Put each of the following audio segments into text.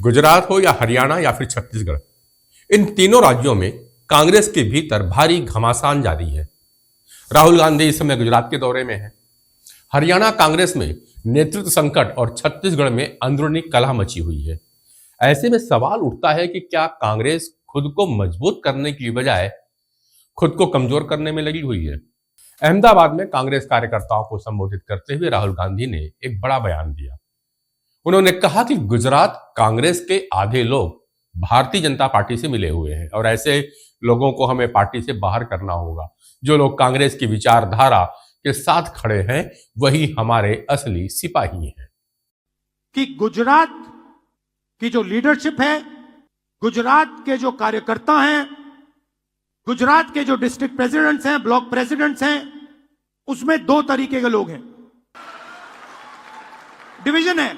गुजरात हो या हरियाणा या फिर छत्तीसगढ़, इन तीनों राज्यों में कांग्रेस के भीतर भारी घमासान जारी है। राहुल गांधी इस समय गुजरात के दौरे में है। हरियाणा कांग्रेस में नेतृत्व संकट और छत्तीसगढ़ में अंदरूनी कलह मची हुई है। ऐसे में सवाल उठता है कि क्या कांग्रेस खुद को मजबूत करने की बजाय खुद को कमजोर करने में लगी हुई है। अहमदाबाद में कांग्रेस कार्यकर्ताओं को संबोधित करते हुए राहुल गांधी ने एक बड़ा बयान दिया। उन्होंने कहा कि गुजरात कांग्रेस के आधे लोग भारतीय जनता पार्टी से मिले हुए हैं और ऐसे लोगों को हमें पार्टी से बाहर करना होगा। जो लोग कांग्रेस की विचारधारा के साथ खड़े हैं वही हमारे असली सिपाही हैं। कि गुजरात की जो लीडरशिप है, गुजरात के जो कार्यकर्ता हैं, गुजरात के जो डिस्ट्रिक्ट प्रेसिडेंट्स हैं, ब्लॉक प्रेसिडेंट्स हैं, उसमें दो तरीके के लोग हैं। डिवीजन है।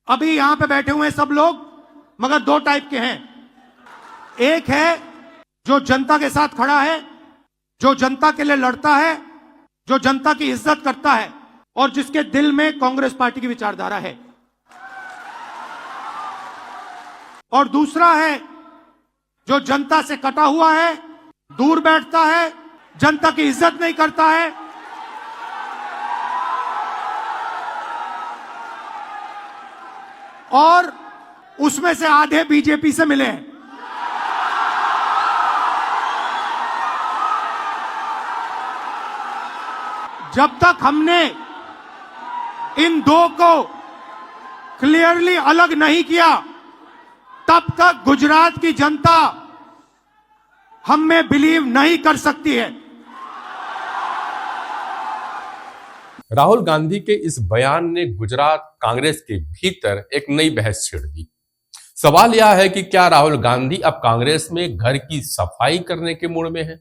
अभी यहां पे बैठे हुए हैं सब लोग, मगर दो टाइप के हैं। एक है जो जनता के साथ खड़ा है, जो जनता के लिए लड़ता है, जो जनता की इज्जत करता है और जिसके दिल में कांग्रेस पार्टी की विचारधारा है। और दूसरा है जो जनता से कटा हुआ है, दूर बैठता है, जनता की इज्जत नहीं करता है। और उसमें से आधे बीजेपी से मिले हैं। जब तक हमने इन दो को क्लियरली अलग नहीं किया, तब तक गुजरात की जनता हम में बिलीव नहीं कर सकती है। राहुल गांधी के इस बयान ने गुजरात कांग्रेस के भीतर एक नई बहस छेड़ दी। सवाल यह है कि क्या राहुल गांधी अब कांग्रेस में घर की सफाई करने के मूड में है।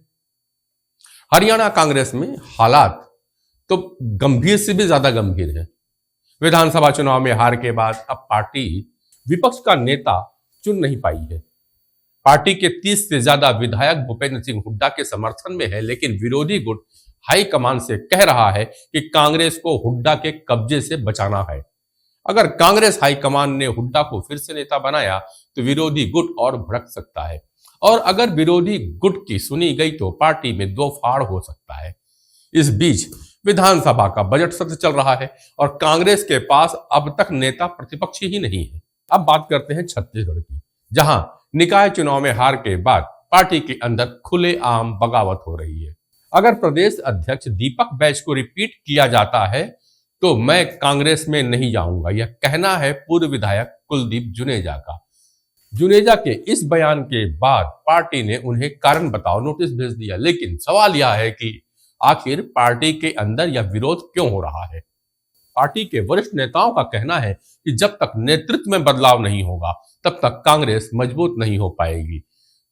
हरियाणा कांग्रेस में हालात तो गंभीर से भी ज्यादा गंभीर है। विधानसभा चुनाव में हार के बाद अब पार्टी विपक्ष का नेता चुन नहीं पाई है। पार्टी के 30 से ज्यादा विधायक भूपेंद्र सिंह हुड्डा के समर्थन में है, लेकिन विरोधी गुट हाईकमान से कह रहा है कि कांग्रेस को हुड्डा के कब्जे से बचाना है। अगर कांग्रेस हाईकमान ने हुड्डा को फिर से नेता बनाया तो विरोधी गुट और भड़क सकता है, और अगर विरोधी गुट की सुनी गई तो पार्टी में दो फाड़ हो सकता है। इस बीच विधानसभा का बजट सत्र चल रहा है और कांग्रेस के पास अब तक नेता प्रतिपक्ष ही नहीं है। अब बात करते हैं छत्तीसगढ़ की, जहां निकाय चुनाव में हार के बाद पार्टी के अंदर खुलेआम बगावत हो रही है। अगर प्रदेश अध्यक्ष दीपक बैज को रिपीट किया जाता है तो मैं कांग्रेस में नहीं जाऊंगा, यह कहना है पूर्व विधायक कुलदीप जुनेजा का। जुनेजा के इस बयान के बाद पार्टी ने उन्हें कारण बताओ नोटिस भेज दिया, लेकिन सवाल यह है कि आखिर पार्टी के अंदर यह विरोध क्यों हो रहा है। पार्टी के वरिष्ठ नेताओं का कहना है कि जब तक नेतृत्व में बदलाव नहीं होगा तब तक कांग्रेस मजबूत नहीं हो पाएगी।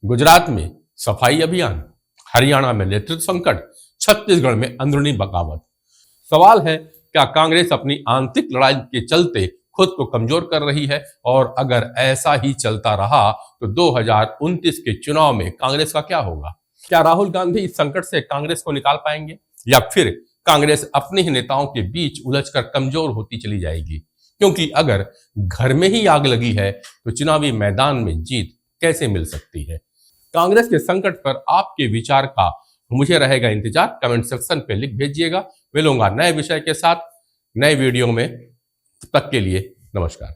गुजरात में सफाई अभियान, हरियाणा में नेतृत्व संकट, छत्तीसगढ़ में अंदरूनी बगावत। सवाल है क्या कांग्रेस अपनी आंतरिक लड़ाई के चलते खुद को कमजोर कर रही है, और अगर ऐसा ही चलता रहा तो 2029 के चुनाव में कांग्रेस का क्या होगा। क्या राहुल गांधी इस संकट से कांग्रेस को निकाल पाएंगे, या फिर कांग्रेस अपने ही नेताओं के बीच उलझकर कमजोर होती चली जाएगी। क्योंकि अगर घर में ही आग लगी है तो चुनावी मैदान में जीत कैसे मिल सकती है। कांग्रेस के संकट पर आपके विचार का मुझे रहेगा इंतजार। कमेंट सेक्शन पे लिख भेजिएगा। मिलूंगा नए विषय के साथ नए वीडियो में। तब तक के लिए नमस्कार।